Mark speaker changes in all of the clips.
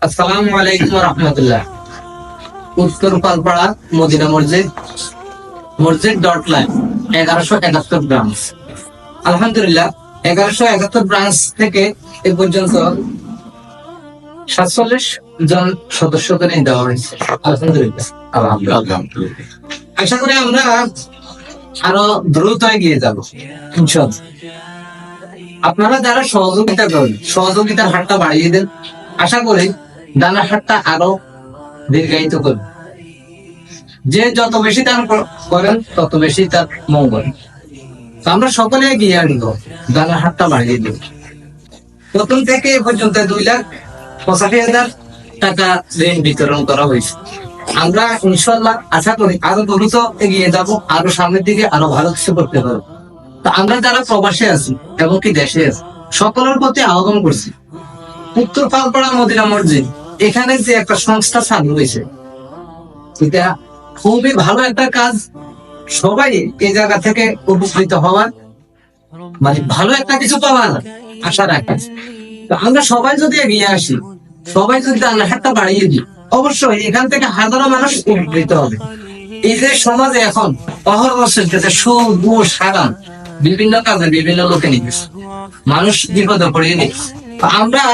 Speaker 1: আসসালামু আলাইকুম রহমতুল্লাহ। উত্তর পালপাড়া মদিনা মসজিদ ডট লাইন 1171 ব্রাঞ্চ। আলহামদুলিল্লাহ 1171 ব্রাঞ্চ থেকে এ পর্যন্ত 47 জন সদস্যকে নিয়ে দেওয়া হয়েছে। আলহামদুলিল্লাহ আশা করি আমরা আরো দ্রুত এগিয়ে যাবো ইনশাআল্লাহ। আপনারা যারা সহযোগিতা করেন, সহযোগিতার হারটা বাড়িয়ে দেন। আশা করি দানার হারটা আরো দীর্ঘায়িত করবে। যে যত বেশি দান করেন তত বেশি তার মঙ্গল। আমরা সকলে এগিয়ে আনবো, দানার হারটা বাড়িয়ে দেব। প্রথম থেকে এ পর্যন্ত 2,85,000 টাকা ঋণ বিতরণ করা হয়েছে। আমরা ইনশাআল্লাহ আশা করি আরো দ্রুত এগিয়ে যাব, আরো সামনের দিকে আরো ভালো কিছু করতে পারবো। তো আমরা যারা প্রবাসে আছি এবং কি দেশে আছি সকলের প্রতি আহ্বান করছি, উত্তর পালপাড়া মদিনা মসজিদ এখানে যে একটা সংস্থা চালু হয়েছে, এটা খুবই ভালো একটা কাজ। সবাই এই জায়গা থেকে উপকৃত হওয়ার মানে ভালো একটা কিছু পাওয়ার আশা রাখি। তো আমরা সবাই যদি এগিয়ে আসি, সবাই যদি হাতটা বাড়িয়ে দিই, অবশ্যই এখান থেকে হাজারো মানুষ উপকৃত হবে। এই যে সমাজে এখন অহরহ চলতেছে সুদ, ঘুষ, হারাম, বিভিন্ন কাজে বিভিন্ন লোকে নিতেছে, মানুষ বিপদে পড়িয়ে নিচ্ছে। আমরা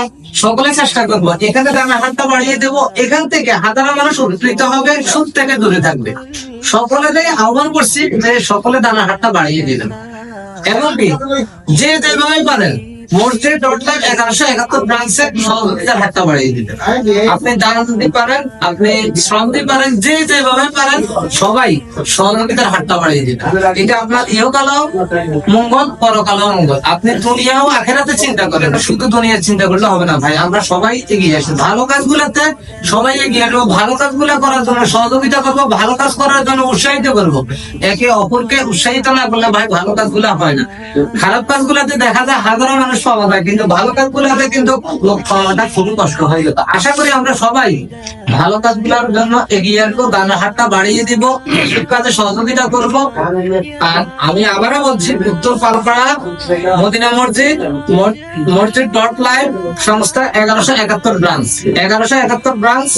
Speaker 1: সকলে চেষ্টা করবো এখানে হাতটা বাড়িয়ে দেব, এখান থেকে হাজারো মানুষ উপকৃত হবে, সুদ থেকে দূরে থাকবে। সকলের আহ্বান করছি যে সকলে দানা হাতটা বাড়িয়ে দিবেন। এমনকি যে যেভাবে পারেন মসজিদ ডট লাইন 1171 ব্রাঞ্চে সহযোগিতার হাতটা বাড়িয়ে দিবেন। আপনি দান দিতে পারেন, আপনি শ্রম দিতে পারেন, যে যেভাবে পারেন সবাই সহযোগিতার হাতটা বাড়িয়ে দিবেন। এটা আপনার ইহকালেও মঙ্গল, পরকালেও মঙ্গল। আপনি দুনিয়াও আখেরাতে চিন্তা করেন, শুধু দুনিয়ার চিন্তা করলে হবে না ভাই। আমরা সবাই এগিয়ে আসি, ভালো কাজগুলোতে সবাই এগিয়ে আসবো, ভালো কাজগুলো করার জন্য সহযোগিতা করবো, ভালো কাজ করার জন্য উৎসাহিত করবো। একে অপরকে উৎসাহিত না করলে ভাই ভালো কাজগুলো হয় না। খারাপ কাজগুলোতে দেখা যায় হাজারো মানুষ পাওয়া যায়, কিন্তু ভালো কাজগুলোতে কিন্তু লোক পাওয়াটা খুবই কষ্ট হয়ে যেত। আশা করি আমরা সবাই ভালো কাজগুলোর জন্য এগিয়ে আসবো, দানা হাতটা বাড়িয়ে দিব, কাজে সহযোগিতা করব। আর আমি আবারও বলছি, উত্তর পালপাড়া মদিনা মসজিদ ডট লাইন সংস্থা 1171 ব্রাঞ্চ। 1171 ব্রাঞ্চ।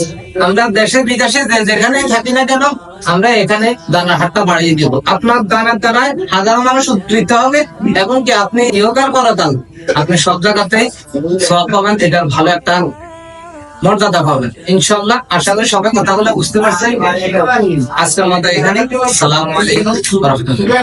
Speaker 1: আমরা দেশে বিদেশে যেখানে থাকি না কেন আমরা এখানে দানার হাতটা বাড়িয়ে দিব। আপনার দানের দ্বারায় হাজারো মানুষ উপকৃত হবে এবং কি আপনি ইহকাল করাতাল আপনি সব জায়গাতে সব পাবেন, এটার ভালো একটা মর্যাদা পাবেন ইনশাআল্লাহ। আশা করি সবাই কথাগুলো বুঝতে পারছেন। আজকের মতো এখানে। আসসালামু আলাইকুম ওয়া রাহমাতুল্লাহ।